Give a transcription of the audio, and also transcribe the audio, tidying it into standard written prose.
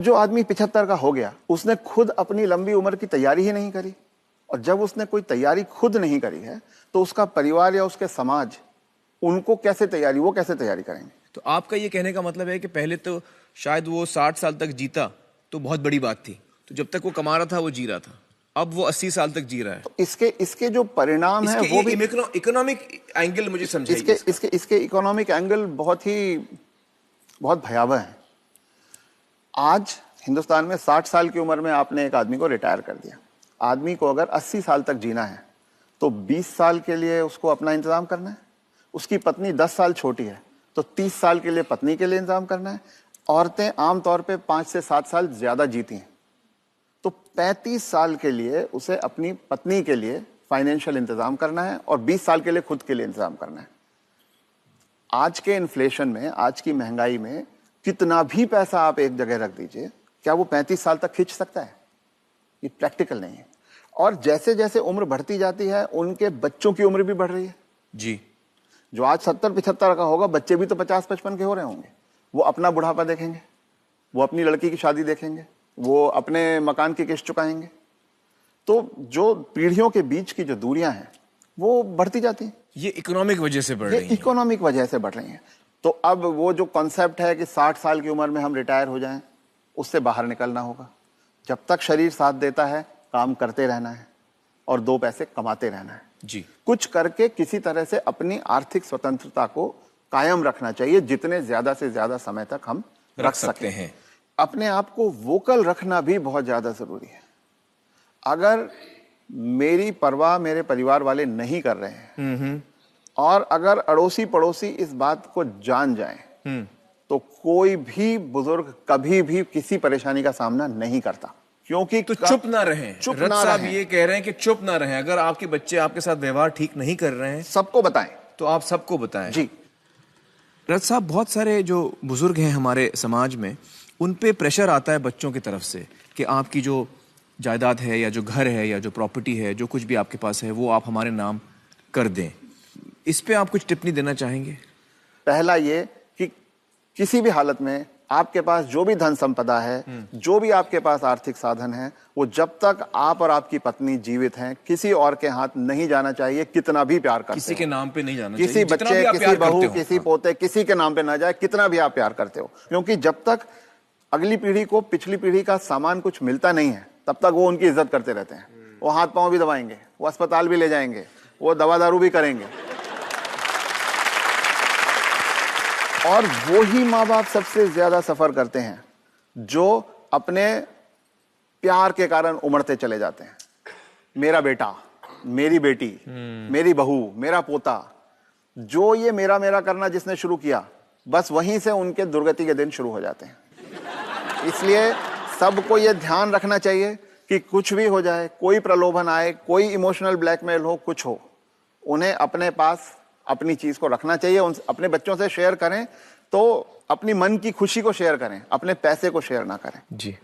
जो आदमी 75 का हो गया, उसने खुद अपनी लंबी उम्र की तैयारी ही नहीं करी, और जब उसने कोई तैयारी खुद नहीं करी है तो उसका परिवार या उसके समाज उनको कैसे तैयारी करेंगे। तो आपका ये कहने का मतलब है कि पहले तो शायद वो 60 साल तक जीता तो बहुत बड़ी बात थी, तो जब तक वो कमा रहा था वो जी रहा था, अब वो 80 साल तक जी रहा है। तो इसके जो परिणाम है वो भी इकोनॉमिक एंगल मुझे समझाइए। इसके इकोनॉमिक एंगल बहुत भयावह है। आज हिंदुस्तान में 60 साल की उम्र में आपने एक आदमी को रिटायर कर दिया। आदमी को अगर 80 साल तक जीना है तो 20 साल के लिए उसको अपना इंतजाम करना है। उसकी पत्नी 10 साल छोटी है तो 30 साल के लिए पत्नी के लिए इंतजाम करना है। औरतें आमतौर पे 5 से 7 साल ज्यादा जीती हैं, तो 35 साल के लिए उसे अपनी पत्नी के लिए फाइनेंशियल इंतजाम करना है और 20 साल के लिए खुद के लिए इंतजाम करना है। आज के इन्फ्लेशन में, आज की महंगाई में कितना भी पैसा आप एक जगह रख दीजिए, क्या वो 35 साल तक खींच सकता है? ये प्रैक्टिकल नहीं है। और जैसे जैसे उम्र बढ़ती जाती है उनके बच्चों की उम्र भी बढ़ रही है जी। जो आज 70-75 का होगा, बच्चे भी तो 50-55 के हो रहे होंगे। वो अपना बुढ़ापा देखेंगे, वो अपनी लड़की की शादी देखेंगे, वो अपने मकान की किस्त चुकाएंगे। तो जो पीढ़ियों के बीच की जो दूरियां हैं वो बढ़ती जाती हैं। ये इकोनॉमिक वजह से बढ़ रही है। इकोनॉमिक वजह से बढ़ रही हैं। तो अब वो जो कॉन्सेप्ट है कि 60 साल की उम्र में हम रिटायर हो जाएं, उससे बाहर निकलना होगा। जब तक शरीर साथ देता है काम करते रहना है और 2 पैसे कमाते रहना है जी। कुछ करके किसी तरह से अपनी आर्थिक स्वतंत्रता को कायम रखना चाहिए, जितने ज्यादा से ज्यादा समय तक हम रख सकते हैं। अपने आप को वोकल रखना भी बहुत ज्यादा जरूरी है। अगर मेरी परवाह मेरे परिवार वाले नहीं कर रहे हैं और अगर अड़ोसी पड़ोसी इस बात को जान जाएं तो कोई भी बुजुर्ग कभी भी किसी परेशानी का सामना नहीं करता, क्योंकि तो चुप ना रहें। चुप रथ ना साहब रहें। ये कह रहे हैं कि चुप ना रहें। अगर आपके बच्चे आपके साथ व्यवहार ठीक नहीं कर रहे हैं सबको बताएं। तो आप सबको बताएं। जी। रथ साहब, बहुत सारे जो बुजुर्ग हैं हमारे समाज में, उन पे प्रेशर आता है बच्चों की तरफ से कि आपकी जो जायदाद है या जो घर है या जो प्रॉपर्टी है, जो कुछ भी आपके पास है, वो आप हमारे नाम कर दें। इस पे आप कुछ टिप्पणी देना चाहेंगे? पहला ये कि किसी भी हालत में आपके पास जो भी धन संपदा है, जो भी आपके पास आर्थिक साधन है, वो जब तक आप और आपकी पत्नी जीवित हैं किसी और के हाथ नहीं जाना चाहिए, कितना भी प्यार करते हो। किसी के नाम पे नहीं जाना किसी चाहिए। बच्चे, किसी बहू, किसी पोते, किसी के नाम पे ना जाए, कितना भी आप प्यार करते हो। क्योंकि जब तक अगली पीढ़ी को पिछली पीढ़ी का सामान कुछ मिलता नहीं है तब तक वो उनकी इज्जत करते रहते हैं। वो हाथ पांव भी दबाएंगे, वो अस्पताल भी ले जाएंगे, वो दवा दारू भी करेंगे। और वो ही माँ बाप सबसे ज्यादा सफर करते हैं जो अपने प्यार के कारण उमड़ते चले जाते हैं। मेरा बेटा, मेरी बेटी, मेरी बहू, मेरा पोता, जो ये मेरा मेरा करना जिसने शुरू किया, बस वहीं से उनके दुर्गति के दिन शुरू हो जाते हैं। इसलिए सबको ये ध्यान रखना चाहिए कि कुछ भी हो जाए, कोई प्रलोभन आए, कोई इमोशनल ब्लैकमेल हो, कुछ हो, उन्हें अपने पास अपनी चीज को रखना चाहिए। उन अपने बच्चों से शेयर करें तो अपनी मन की खुशी को शेयर करें, अपने पैसे को शेयर ना करें। जी।